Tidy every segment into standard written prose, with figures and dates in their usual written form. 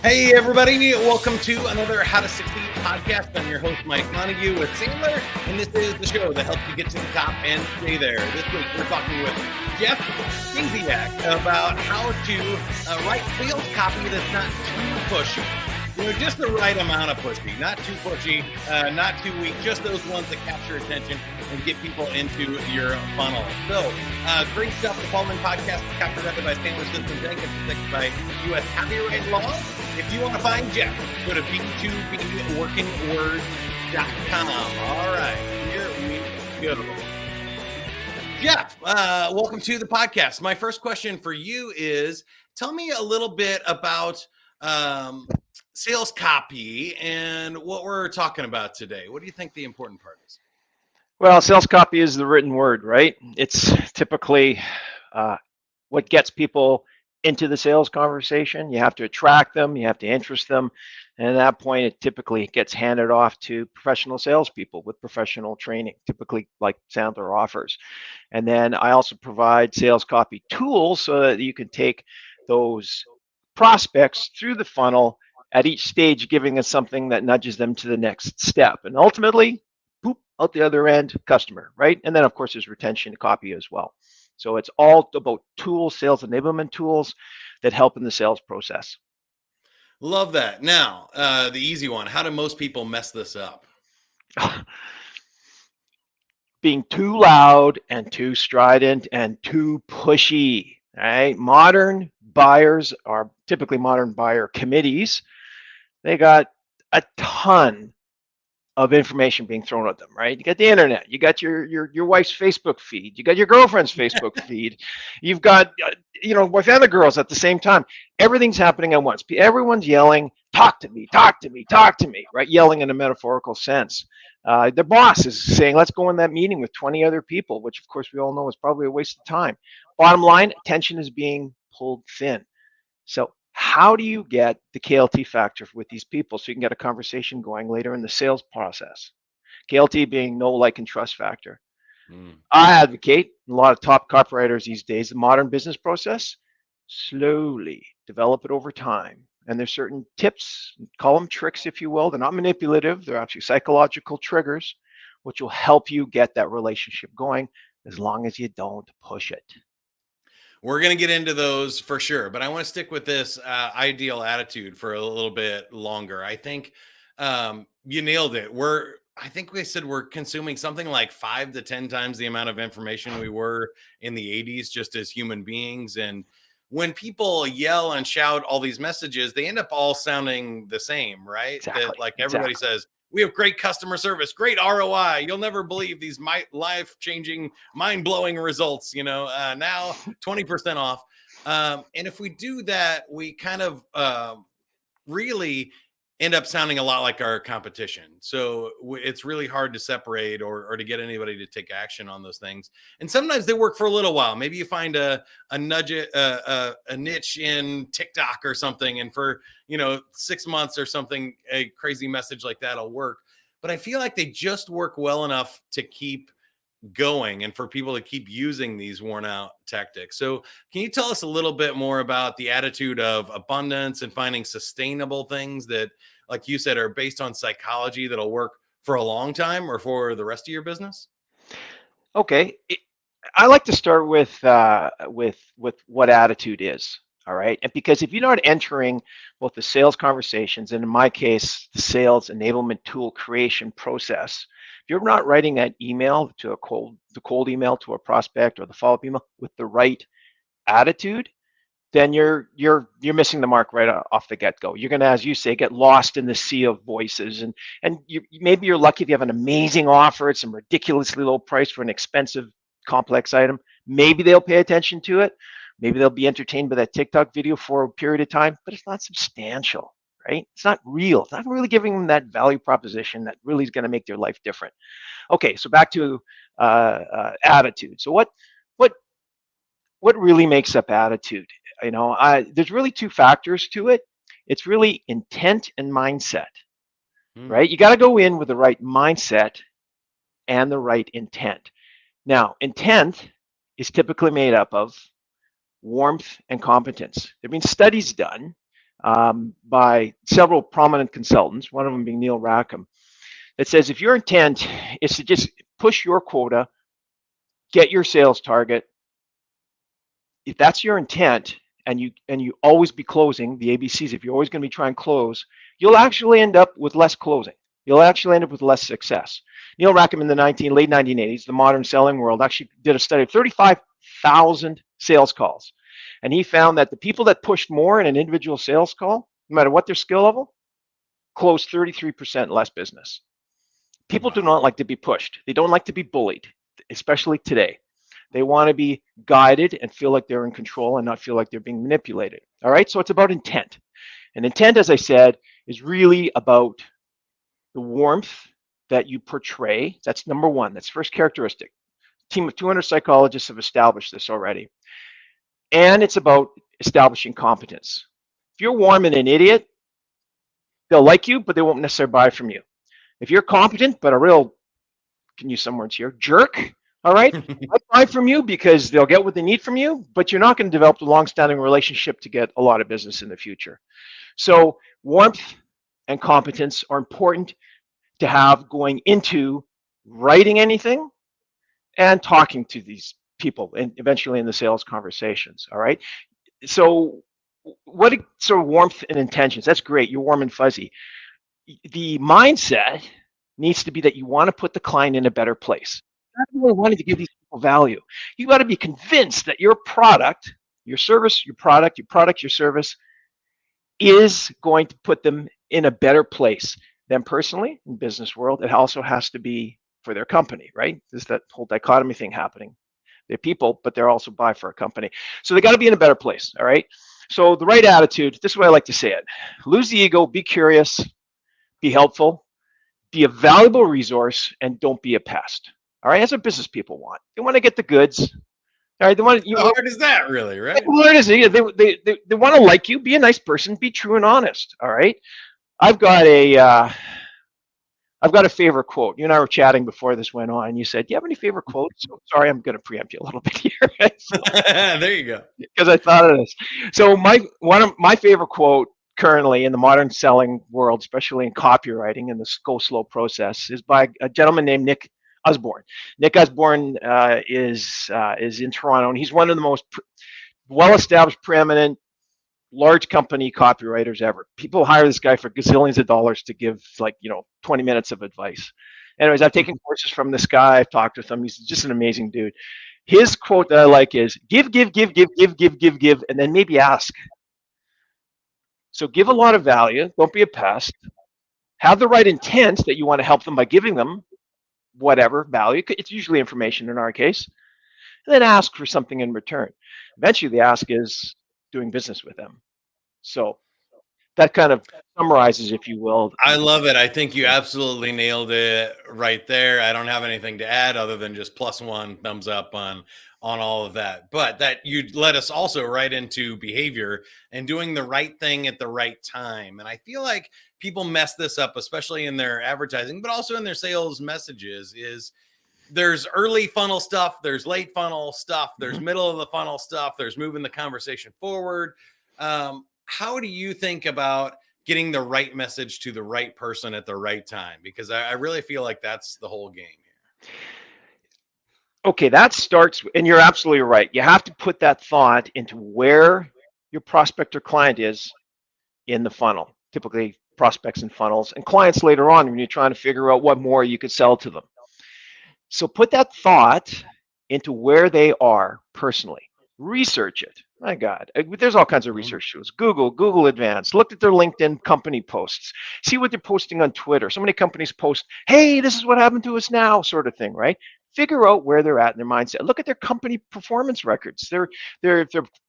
Hey everybody, welcome to another How to Succeed podcast. I'm your host Mike Montague with Sandler, and this is the show that helps you get to the top and stay there. This week we're talking with Jeff Stasiuk about how to write sales copy that's not too pushy. You know, just the right amount of pushy, not too pushy, not too weak, just those ones that capture attention and get people into your funnel. So, great stuff. The following podcast is copyrighted by Sandler Systems Inc. and protected by U.S. copyright law. If you want to find Jeff, go to b2bworkingwords.com. All right, here we go. Jeff, welcome to the podcast. My first question for you is, tell me a little bit about sales copy and what we're talking about today. What do you think the important part is? Well, sales copy is the written word, right? It's typically what gets people into the sales conversation. You have to attract them, you have to interest them, and at that point, it typically gets handed off to professional salespeople with professional training, typically like Sandler offers. And then I also provide sales copy tools so that you can take those prospects through the funnel at each stage, giving us something that nudges them to the next step. And ultimately, boop, out the other end, customer, right? And then, of course, there's retention copy as well. So it's all about tools, sales enablement tools that help in the sales process. Love that. Now, the easy one. How do most people mess this up? Being too loud and too strident and too pushy, right? Modern buyers are typically modern buyer committees. They got a ton of information being thrown at them, right? You got the internet, you got your wife's Facebook feed, you got your girlfriend's Facebook feed, you've got with other girls at the same time. Everything's happening at once. Everyone's yelling, "Talk to me, talk to me, talk to me," right? Yelling in a metaphorical sense. The boss is saying, "Let's go in that meeting with 20 other people," which of course we all know is probably a waste of time. Bottom line, attention is being pulled thin. So how do you get the KLT factor with these people so you can get a conversation going later in the sales process? KLT being know, like, and trust factor. I advocate, a lot of top copywriters these days, the modern business process, slowly develop it over time. And there's certain tips, call them tricks, if you will. They're not manipulative. They're actually psychological triggers, which will help you get that relationship going as long as you don't push it. We're going to get into those for sure, but I want to stick with this ideal attitude for a little bit longer. I think you nailed it. I think we said we're consuming something like 5 to 10 times the amount of information we were in the 80s just as human beings. And when people yell and shout all these messages, they end up all sounding the same, right? Exactly. Like everybody says, we have great customer service, great ROI. You'll never believe these life-changing, mind-blowing results, now 20% off. And if we do that, we kind of really end up sounding a lot like our competition. So it's really hard to separate or to get anybody to take action on those things. And sometimes they work for a little while. Maybe you find a niche in TikTok or something, and for 6 months or something, a crazy message like that'll work. But I feel like they just work well enough to keep going and for people to keep using these worn out tactics. So can you tell us a little bit more about the attitude of abundance and finding sustainable things that, like you said, are based on psychology that'll work for a long time or for the rest of your business? Okay. I like to start with what attitude is. All right. And because if you're not entering both the sales conversations and, in my case, the sales enablement tool creation process, if you're not writing that email to the cold email to a prospect or the follow-up email with the right attitude, then you're missing the mark right off the get-go. You're going to, as you say, get lost in the sea of voices, and maybe you're lucky if you have an amazing offer at some ridiculously low price for an expensive, complex item. Maybe they'll pay attention to it. Maybe they'll be entertained by that TikTok video for a period of time, but it's not substantial. Right? It's not real. It's not really giving them that value proposition that really is going to make their life different. Okay, so back to attitude. So what really makes up attitude? There's really 2 factors to it. It's really intent and mindset, right? You got to go in with the right mindset and the right intent. Now, intent is typically made up of warmth and competence. There have been studies done by several prominent consultants, one of them being Neil Rackham, that says if your intent is to just push your quota, get your sales target, if that's your intent, and you always be closing the ABCs, if you're always going to be trying to close, you'll actually end up with less closing. You'll actually end up with less success. Neil Rackham in the late 1980s, the modern selling world, actually did a study of 35,000 sales calls. And he found that the people that pushed more in an individual sales call, no matter what their skill level, closed 33% less business. People do not like to be pushed. They don't like to be bullied, especially today. They want to be guided and feel like they're in control and not feel like they're being manipulated. All right, so it's about intent. And intent, as I said, is really about the warmth that you portray. That's number one. That's first characteristic. A team of 200 psychologists have established this already. And it's about establishing competence. If you're warm and an idiot, they'll like you, but they won't necessarily buy from you. If you're competent, but a real, can use some words here, jerk, all right, I buy from you because they'll get what they need from you, but you're not going to develop a long-standing relationship to get a lot of business in the future. So warmth and competence are important to have going into writing anything and talking to these people and eventually in the sales conversations, all right? So what sort of warmth and intentions, that's great, you're warm and fuzzy. The mindset needs to be that you want to put the client in a better place. You're not really wanting to give these people value. You got to be convinced that your product, your service, your service is going to put them in a better place. Them personally in business world. It also has to be for their company, right? There's that whole dichotomy thing happening. They're people, but they're also buy for a company. So they got to be in a better place, all right? So the right attitude, this is what I like to say it. Lose the ego, be curious, be helpful, be a valuable resource, and don't be a pest. All right, that's what business people want. They want to get the goods. All right, they want. How hard is that, really? Right? Well, it is. They want to like you. Be a nice person. Be true and honest. All right. I've got a favorite quote. You and I were chatting before this went on, and you said, "Do you have any favorite quotes?" So, sorry, I'm going to preempt you a little bit here. There you go. Because I thought of this. So one of my favorite quote currently in the modern selling world, especially in copywriting and the go slow process, is by a gentleman named Nick Usborne. Nick Usborne is in Toronto, and he's one of the most well-established, preeminent, large company copywriters ever. People hire this guy for gazillions of dollars to give 20 minutes of advice. Anyways, I've taken courses from this guy. I've talked with him. He's just an amazing dude. His quote that I like is give, and then maybe ask. So give a lot of value. Don't be a pest. Have the right intent that you want to help them by giving them whatever value. It's usually information in our case. And then ask for something in return. Eventually, the ask is doing business with them. So that kind of summarizes, if you will. I love it. I think you absolutely nailed it right there. I don't have anything to add other than just +1 thumbs up on all of that. But that you led us also right into behavior and doing the right thing at the right time. And I feel like people mess this up, especially in their advertising, but also in their sales messages, is there's early funnel stuff, there's late funnel stuff, there's middle of the funnel stuff, there's moving the conversation forward. How do you think about getting the right message to the right person at the right time? Because I really feel like that's the whole game here. Okay, that starts, and you're absolutely right. You have to put that thought into where your prospect or client is in the funnel. Typically prospects and funnels, and clients later on when you're trying to figure out what more you could sell to them. So put that thought into where they are personally. Research it. My God, there's all kinds of research tools. Google Advanced. Look at their LinkedIn company posts. See what they're posting on Twitter. So many companies post, "Hey, this is what happened to us now," sort of thing, right? Figure out where they're at in their mindset. Look at their company performance records. They're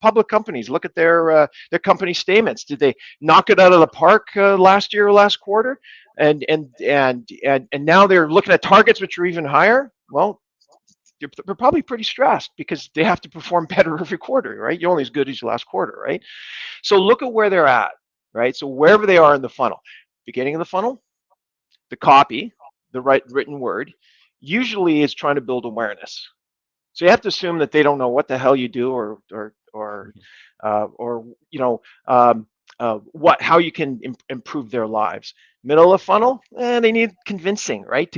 public companies. Look at their company statements. Did they knock it out of the park last year or last quarter? And now they're looking at targets which are even higher. Well, they're probably pretty stressed because they have to perform better every quarter, right? You're only as good as your last quarter, right? So look at where they're at, right? So wherever they are in the funnel, beginning of the funnel, the copy, the right written word, usually is trying to build awareness. So you have to assume that they don't know what the hell you do, or how you can improve their lives. Middle of the funnel, they need convincing, right,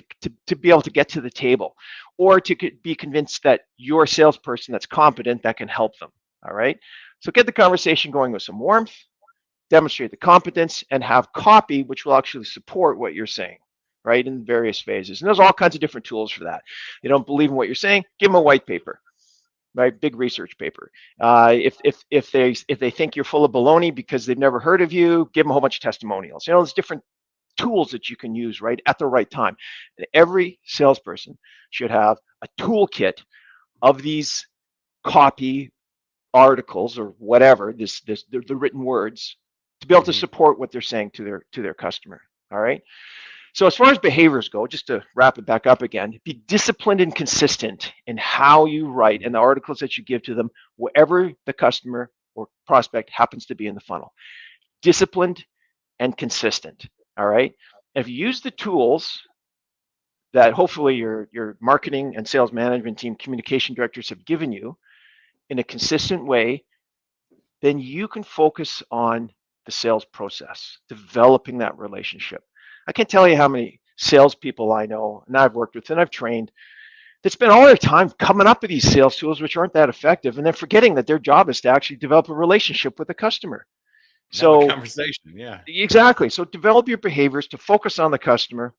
to be able to get to the table, or to be convinced that you're a salesperson that's competent that can help them. All right. So get the conversation going with some warmth, demonstrate the competence, and have copy which will actually support what you're saying, right, in various phases. And there's all kinds of different tools for that. They don't believe in what you're saying, give them a white paper, right? Big research paper. If they think you're full of baloney because they've never heard of you, give them a whole bunch of testimonials. There's different tools that you can use, right, at the right time. And every salesperson should have a toolkit of these copy articles or whatever, the written words, to be able to support what they're saying to their customer. All right. So as far as behaviors go, just to wrap it back up again, be disciplined and consistent in how you write and the articles that you give to them, wherever the customer or prospect happens to be in the funnel. Disciplined and consistent. All right. And if you use the tools that hopefully your marketing and sales management team, communication directors have given you in a consistent way, then you can focus on the sales process, developing that relationship. I can't tell you how many salespeople I know and I've worked with and I've trained that spend all their time coming up with these sales tools which aren't that effective, and then forgetting that their job is to actually develop a relationship with the customer. So conversation, yeah, exactly. So develop your behaviors to focus on the customer.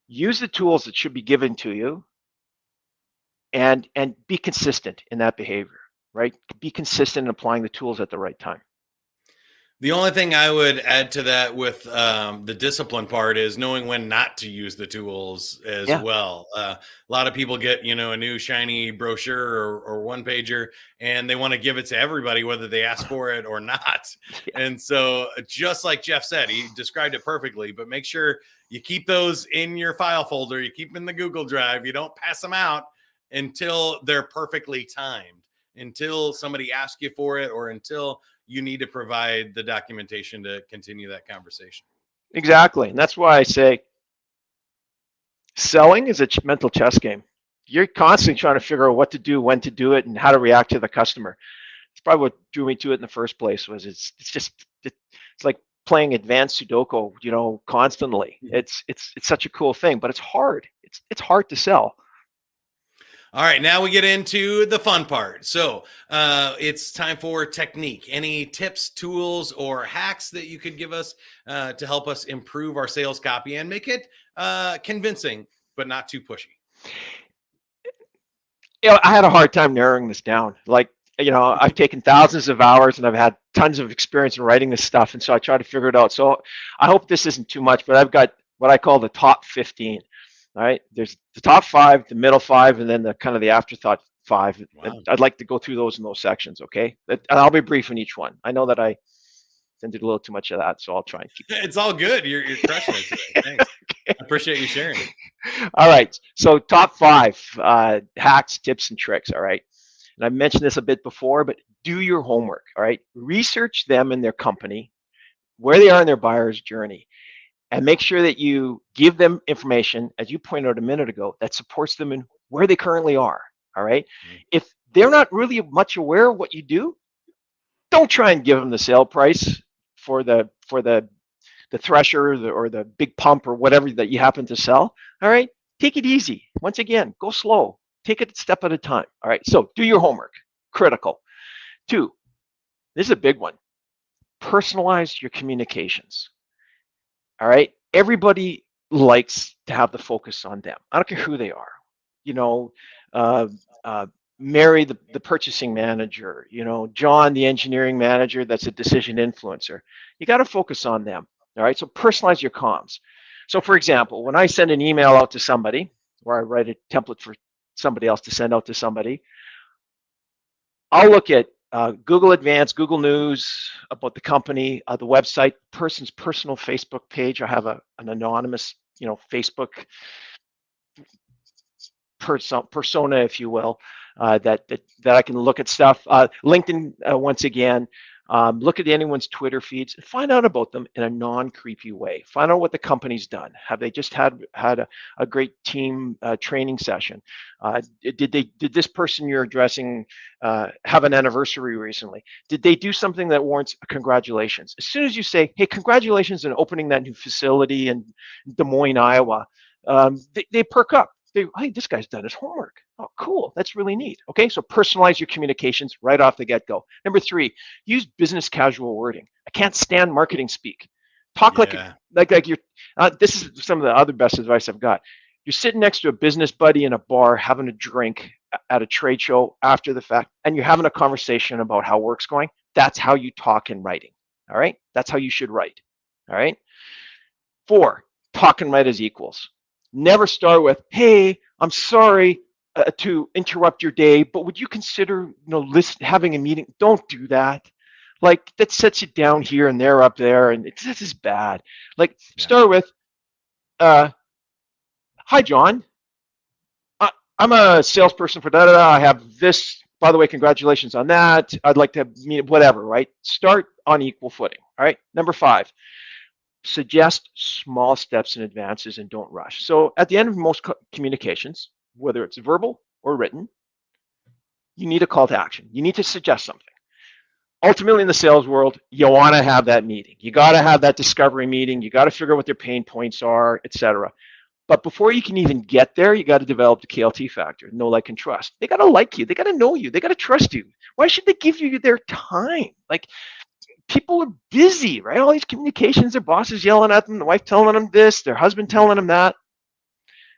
Use the tools that should be given to you, and be consistent in that behavior. Right? Be consistent in applying the tools at the right time. The only thing I would add to that with the discipline part is knowing when not to use the tools as well. A lot of people get, a new shiny brochure or one pager, and they want to give it to everybody, whether they ask for it or not. And so just like Jeff said, he described it perfectly, but make sure you keep those in your file folder. You keep them in the Google Drive. You don't pass them out until they're perfectly timed, until somebody asks you for it, or until you need to provide the documentation to continue that conversation. Exactly. And that's why I say selling is a mental chess game. You're constantly trying to figure out what to do, when to do it, and how to react to the customer. It's probably what drew me to it in the first place. Was it's like playing advanced Sudoku, constantly. It's such a cool thing, but it's hard. It's hard to sell. All right, now we get into the fun part. So it's time for technique. Any tips, tools, or hacks that you could give us to help us improve our sales copy and make it convincing, but not too pushy? I had a hard time narrowing this down. I've taken thousands of hours and I've had tons of experience in writing this stuff. And so I try to figure it out. So I hope this isn't too much, but I've got what I call the top 15. All right. There's the top 5, the middle 5, and then the kind of the afterthought 5. Wow. I'd like to go through those in those sections. Okay. And I'll be brief in each one. I know that I did a little too much of that, so I'll try and keep it. It's all good. You're crushing it today. Thanks. Okay. I appreciate you sharing. All right. So top 5 hacks, tips, and tricks. All right. And I mentioned this a bit before, but do your homework. All right. Research them and their company, where they are in their buyer's journey. And make sure that you give them information, as you pointed out a minute ago, that supports them in where they currently are. All right. Mm-hmm. If they're not really much aware of what you do, don't try and give them the sale price for the thresher or the big pump or whatever that you happen to sell. All right. Take it easy. Once again, go slow. Take it a step at a time. All right. So do your homework. Critical. 2, this is a big one. Personalize your communications. All right. Everybody likes to have the focus on them. I don't care who they are. Mary, the purchasing manager, John, the engineering manager, that's a decision influencer. You got to focus on them. All right. So personalize your comms. So for example, when I send an email out to somebody, or I write a template for somebody else to send out to somebody, I'll look at Google Advanced, Google News about the company, the website, person's personal Facebook page. I have an anonymous, Facebook persona, if you will, that I can look at stuff. LinkedIn, once again, Look at anyone's Twitter feeds and find out about them in a non-creepy way. Find out what the company's done. Have they just had a great team training session? Did this person you're addressing have an anniversary recently? Did they do something that warrants a congratulations? As soon as you say, hey, congratulations on opening that new facility in Des Moines, Iowa, they perk up. Hey, this guy's done his homework. Oh, cool. That's really neat. Okay, so personalize your communications right off the get-go. Number 3, use business casual wording. I can't stand marketing speak. Talk like you're. This is some of the other best advice I've got. You're sitting next to a business buddy in a bar having a drink at a trade show after the fact, and you're having a conversation about how work's going. That's how you talk in writing. All right, that's how you should write. All right. 4, talk and write as equals. Never start with, hey, I'm sorry to interrupt your day, but would you consider, having a meeting? Don't do that. Like, that sets you down here and they're up there, and this is bad. Like, start with, hi, John. I'm a salesperson for da-da-da. I have this. By the way, congratulations on that. I'd like to meet, whatever, right? Start on equal footing, all right? Number 5. Suggest small steps and advances and don't rush. So at the end of most communications, whether it's verbal or written, you need a call to action. You need to suggest something. Ultimately, in the sales world, you want to have that meeting. You got to have that discovery meeting. You got to figure out what their pain points are, etc. But before you can even get there, you got to develop the KLT factor, know, like, and trust. They got to like you. They got to know you. They got to trust you. Why should they give you their time? Like, people are busy, right? All these communications, their boss is yelling at them, the wife telling them this, their husband telling them that.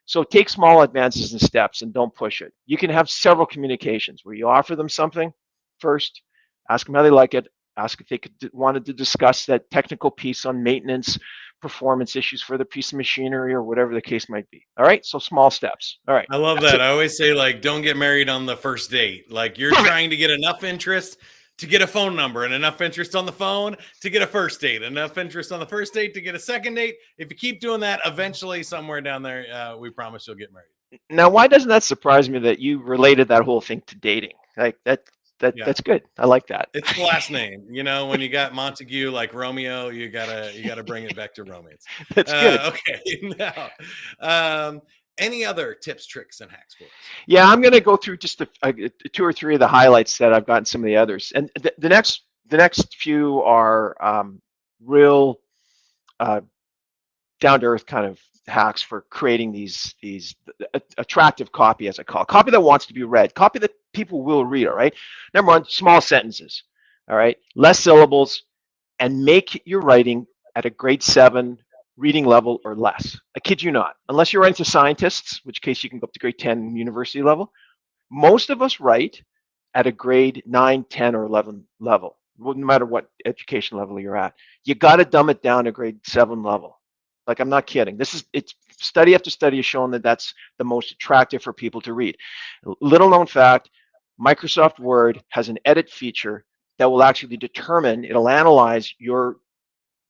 So take small advances and steps and don't push it. You can have several communications where you offer them something first, ask them how they like it, ask if they wanted to discuss that technical piece on maintenance, performance issues for the piece of machinery, or whatever the case might be. All right, so small steps. All right. I love that. I always say, like, don't get married on the first date. Like, you're trying to get enough interest to get a phone number, and enough interest on the phone to get a first date, enough interest on the first date to get a second date. If you keep doing that, eventually somewhere down there, we promise you'll get married. Now, why doesn't that surprise me that you related that whole thing to dating? Like, that's good. I like that. It's the last name. When you got Montague, like Romeo, you gotta bring it back to romance. That's good. Okay. Now, any other tips, tricks, and hacks for us? Yeah, I'm going to go through just 2 or 3 of the highlights that I've gotten some of the others. And the next few are real down-to-earth kind of hacks for creating these attractive copy, as I call it. Copy that wants to be read, copy that people will read, all right? Number 1, small sentences, all right? Less syllables, and make your writing at a grade 7 reading level or less. I kid you not. Unless you're writing to scientists, which case you can go up to grade 10 university level. Most of us write at a grade 9, 10, or 11 level, no matter what education level you're at. You got to dumb it down to grade 7 level. Like, I'm not kidding. It's study after study has shown that that's the most attractive for people to read. Little known fact, Microsoft Word has an edit feature that will actually determine, it'll analyze your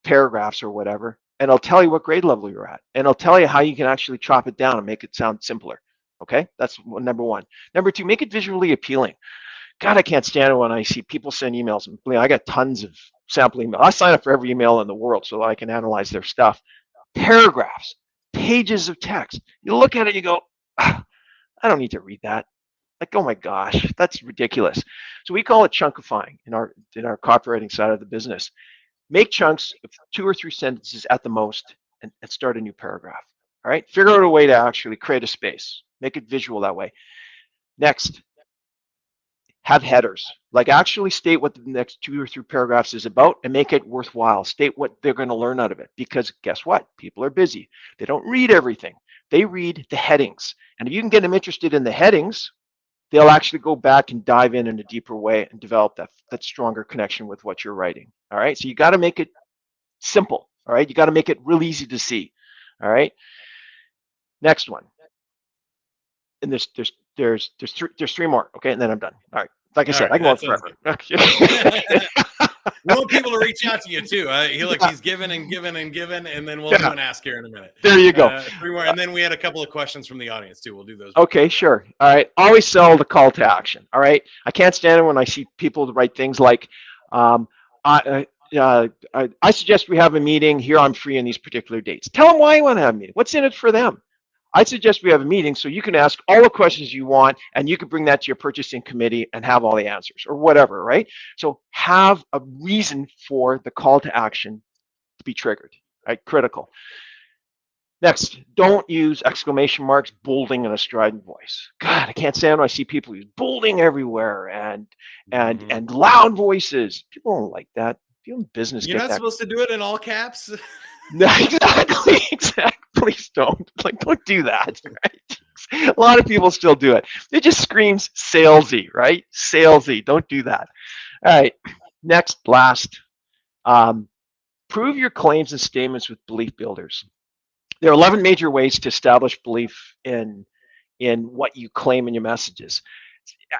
paragraphs or whatever, and it'll tell you what grade level you're at, and it'll tell you how you can actually chop it down and make it sound simpler. Okay, that's number 1. Number 2, make it visually appealing. God, I can't stand it when I see people send emails, and I got tons of sample emails. I sign up for every email in the world so that I can analyze their stuff. Paragraphs, pages of text. You look at it, you go, I don't need to read that. Like, oh my gosh, that's ridiculous. So we call it chunkifying in our copywriting side of the business. Make chunks of 2 or 3 sentences at the most, and start a new paragraph. All right, figure out a way to actually create a space. Make it visual that way. Next, have headers. Like, actually state what the next 2 or 3 paragraphs is about and make it worthwhile. State what they're going to learn out of it, because guess what? People are busy. They don't read everything. They read the headings. And if you can get them interested in the headings, they'll actually go back and dive in a deeper way and develop that stronger connection with what you're writing. All right, so you got to make it simple. All right, you got to make it real easy to see. All right, next one. And there's 3 more. Okay, and then I'm done. All right, like I said, I can go on forever. We want people to reach out to you too. He's given and given and given, and then we'll do an ask here in a minute. There you go. 3 more, and then we had a couple of questions from the audience too. We'll do those. Okay, sure. All right. Always sell the call to action. All right. I can't stand it when I see people write things like, I suggest we have a meeting here. I'm free on these particular dates. Tell them why you want to have a meeting. What's in it for them? I suggest we have a meeting so you can ask all the questions you want and you can bring that to your purchasing committee and have all the answers or whatever, right? So have a reason for the call to action to be triggered, right? Critical. Next, don't use exclamation marks, bolding, and a strident voice. God, I can't stand when I see people use bolding everywhere and loud voices. People don't like that. People in business You're get not that. supposed to do it in all caps. No, exactly. Please don't. Don't do that. Right? A lot of people still do it. It just screams salesy, right? Salesy. Don't do that. All right. Next, last, prove your claims and statements with belief builders. There are 11 major ways to establish belief in what you claim in your messages.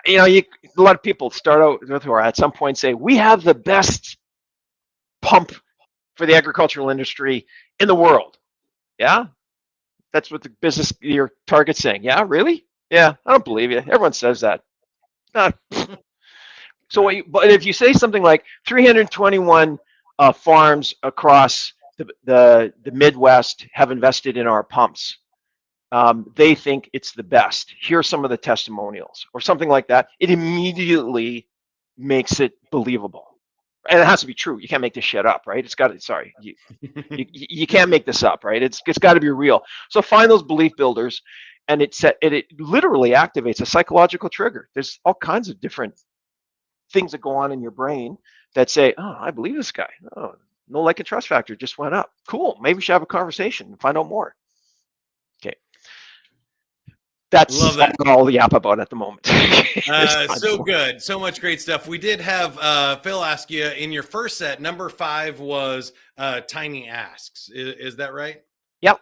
A lot of people start out with, or at some point say, we have the best pump for the agricultural industry in the world. Yeah, that's what the business your target's saying. Yeah, really? Yeah, I don't believe you. Everyone says that. So, but if you say something like 321 farms across the Midwest have invested in our pumps, they think it's the best. Here are some of the testimonials, or something like that. It immediately makes it believable. And it has to be true. You can't make this shit up, right? It's got to, sorry, you can't make this up, right? It's got to be real. So find those belief builders, and it literally activates a psychological trigger. There's all kinds of different things that go on in your brain that say, oh, I believe this guy. Oh, no like and trust factor just went up. Cool. Maybe we should have a conversation and find out more. Okay. That's all the app about at the moment. So good. So much great stuff. We did have Phil ask you in your first set, number 5 was tiny asks. Is that right? Yep.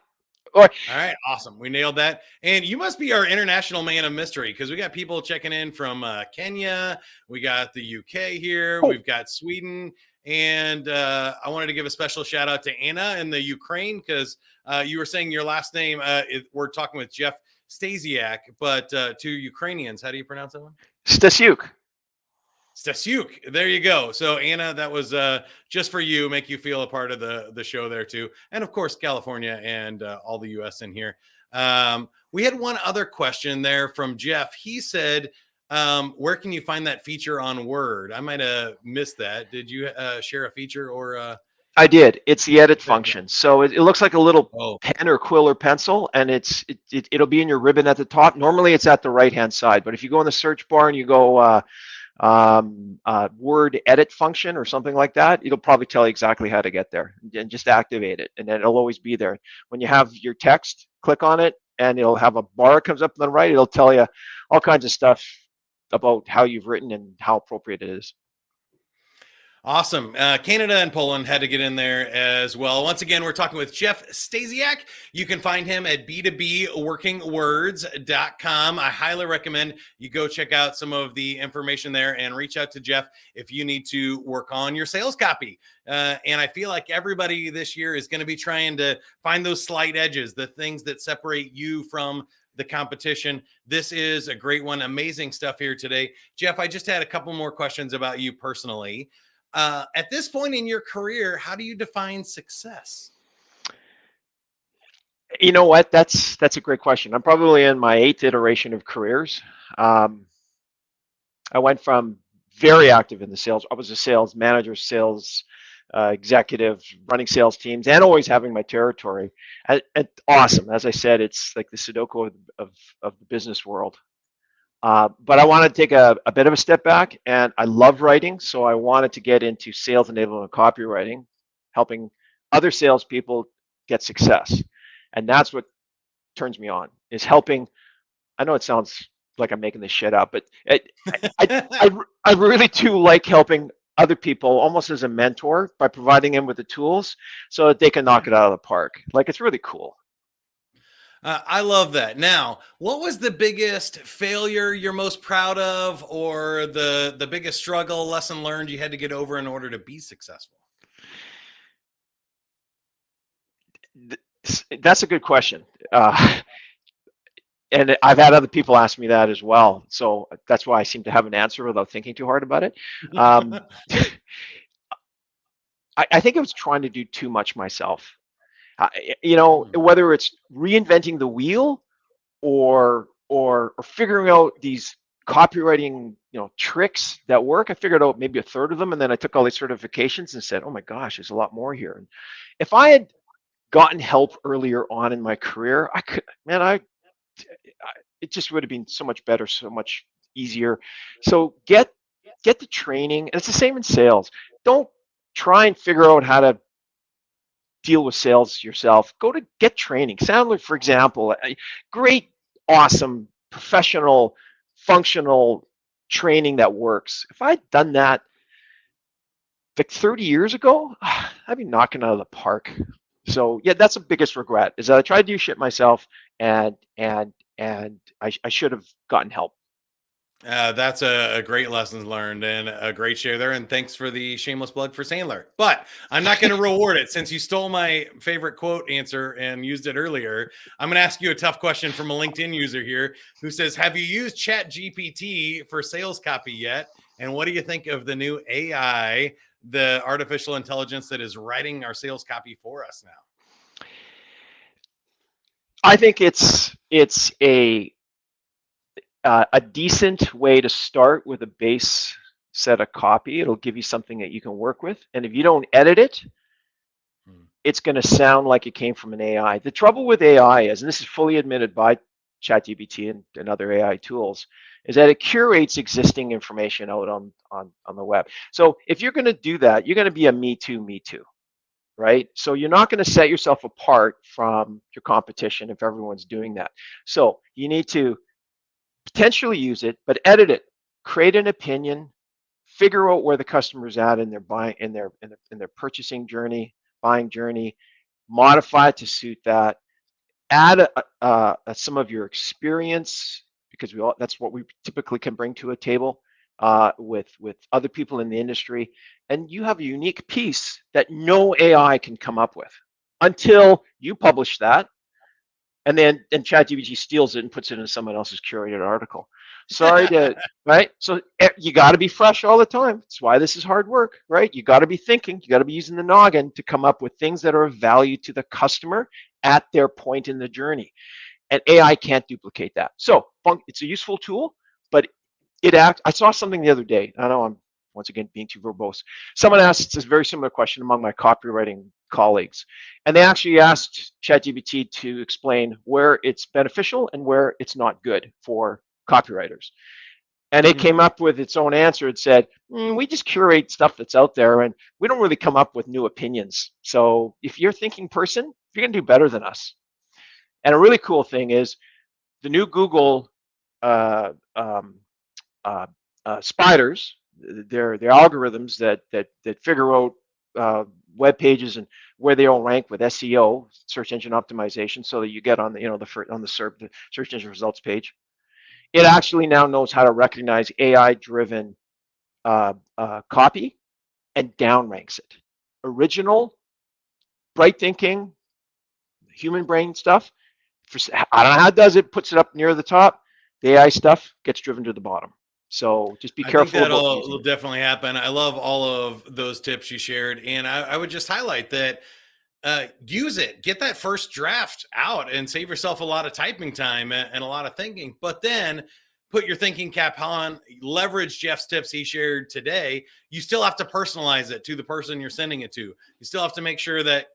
All right. Awesome. We nailed that. And you must be our international man of mystery, because we got people checking in from Kenya. We got the UK here. Oh. We've got Sweden. And I wanted to give a special shout out to Anna in the Ukraine, because you were saying your last name. We're talking with Jeff Stasiuk, but to Ukrainians, how do you pronounce that one? Stasiuk. Stasiuk. There you go. So Anna, that was just for you, make you feel a part of the show there too. And of course, California and all the US in here. We had one other question there from Jeff. He said, where can you find that feature on Word? I might have missed that. Did you share a feature or I did. It's the edit function. So it looks like a little pen or quill or pencil, and it'll be in your ribbon at the top. Normally it's at the right-hand side, but if you go in the search bar and you go Word edit function or something like that, it'll probably tell you exactly how to get there, and just activate it, and then it'll always be there. When you have your text, click on it, and it'll have a bar comes up on the right. It'll tell you all kinds of stuff about how you've written and how appropriate it is. Awesome. Canada and Poland had to get in there as well. Once again, we're talking with Jeff Stasiuk. You can find him at b2bworkingwords.com. I highly recommend you go check out some of the information there and reach out to Jeff if you need to work on your sales copy. And I feel like everybody this year is going to be trying to find those slight edges, the things that separate you from the competition. This is a great one. Amazing stuff here today. Jeff, I just had a couple more questions about you personally. At this point in your career, how do you define success? You know what? That's a great question. I'm probably in my 8th iteration of careers. I went from very active in the sales. I was a sales manager, sales executive, running sales teams, and always having my territory. And awesome. As I said, it's like the Sudoku of the business world. But I wanted to take a bit of a step back, and I love writing, so I wanted to get into sales enablement copywriting, helping other salespeople get success. And that's what turns me on, is helping. I know it sounds like I'm making this shit up, but I really do like helping other people almost as a mentor by providing them with the tools so that they can knock it out of the park. Like, it's really cool. I love that. Now, what was the biggest failure you're most proud of, or the biggest struggle, lesson learned you had to get over in order to be successful? That's a good question. And I've had other people ask me that as well. So that's why I seem to have an answer without thinking too hard about it. I think I was trying to do too much myself. You know, whether it's reinventing the wheel or figuring out these copywriting, you know, tricks that work. I figured out maybe a third of them, and then I took all these certifications and said, oh my gosh, there's a lot more here. And if I had gotten help earlier on in my career, I could, man, it just would have been so much better, so much easier. So get the training, and it's the same in sales. Don't try and figure out how to deal with sales yourself. Go to get training. Sandler, for example, great, awesome, professional, functional training that works. If I'd done that like 30 years ago, I'd be knocking out of the park. So yeah, that's the biggest regret, is that I tried to do shit myself, and I should have gotten help. That's a great lesson learned and a great share there. And thanks for the shameless plug for Sandler. But I'm not going to reward it since you stole my favorite quote answer and used it earlier. I'm going to ask you a tough question from a LinkedIn user here who says, have you used ChatGPT for sales copy yet? And what do you think of the new AI, the artificial intelligence that is writing our sales copy for us now? I think it's a decent way to start with a base set of copy. It'll give you something that you can work with. And if you don't edit it, it's going to sound like it came from an AI. The trouble with AI is, and this is fully admitted by ChatGPT and other AI tools, is that it curates existing information out on the web. So if you're going to do that, you're going to be a me too, right? So you're not going to set yourself apart from your competition if everyone's doing that. So you need to potentially use it, but edit it, create an opinion, figure out where the customer's at in their buying, in their purchasing journey, buying journey, modify it to suit that, add some of your experience, because that's what we typically can bring to a table with other people in the industry, and you have a unique piece that no AI can come up with until you publish that. And then ChatGPT steals it and puts it in someone else's curated article. Sorry to, right? So you got to be fresh all the time. That's why this is hard work, right? You got to be thinking, you got to be using the noggin to come up with things that are of value to the customer at their point in the journey. And AI can't duplicate that. So it's a useful tool, but I saw something the other day. I know I'm once again being too verbose. Someone asked this very similar question among my copywriting colleagues, and they actually asked ChatGPT to explain where it's beneficial and where it's not good for copywriters. And it came up with its own answer. It said, we just curate stuff that's out there, and we don't really come up with new opinions. So if you're a thinking person, you're going to do better than us. And a really cool thing is the new Google spiders, their algorithms that figure out web pages and where they all rank with SEO, search engine optimization, so that you get on the SERP, the search engine results page. It actually now knows how to recognize AI-driven copy and downranks it. Original, bright thinking, human brain stuff. I don't know how it does it. Puts it up near the top. The AI stuff gets driven to the bottom. So just be careful. I think that'll definitely happen. I love all of those tips you shared. And I would just highlight that use it. Get that first draft out and save yourself a lot of typing time and a lot of thinking. But then put your thinking cap on, leverage Jeff's tips he shared today. You still have to personalize it to the person you're sending it to. You still have to make sure that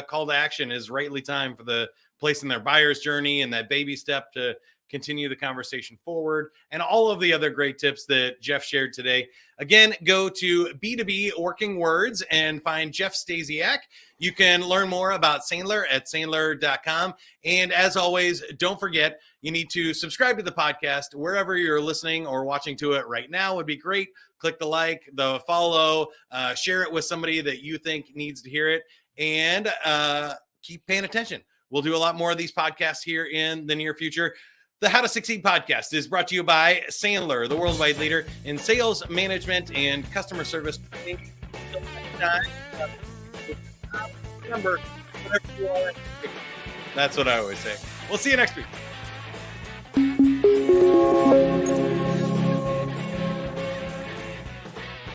call to action is rightly timed for the place in their buyer's journey and that baby step to continue the conversation forward, and all of the other great tips that Jeff shared today. Again, go to B2B Working Words and find Jeff Stasiuk. You can learn more about Sandler at sandler.com. And as always, don't forget, you need to subscribe to the podcast wherever you're listening or watching to it right now would be great. Click the like, the follow, share it with somebody that you think needs to hear it, and keep paying attention. We'll do a lot more of these podcasts here in the near future. The How to Succeed podcast is brought to you by Sandler, the worldwide leader in sales management and customer service training. Remember, that's what I always say. We'll see you next week.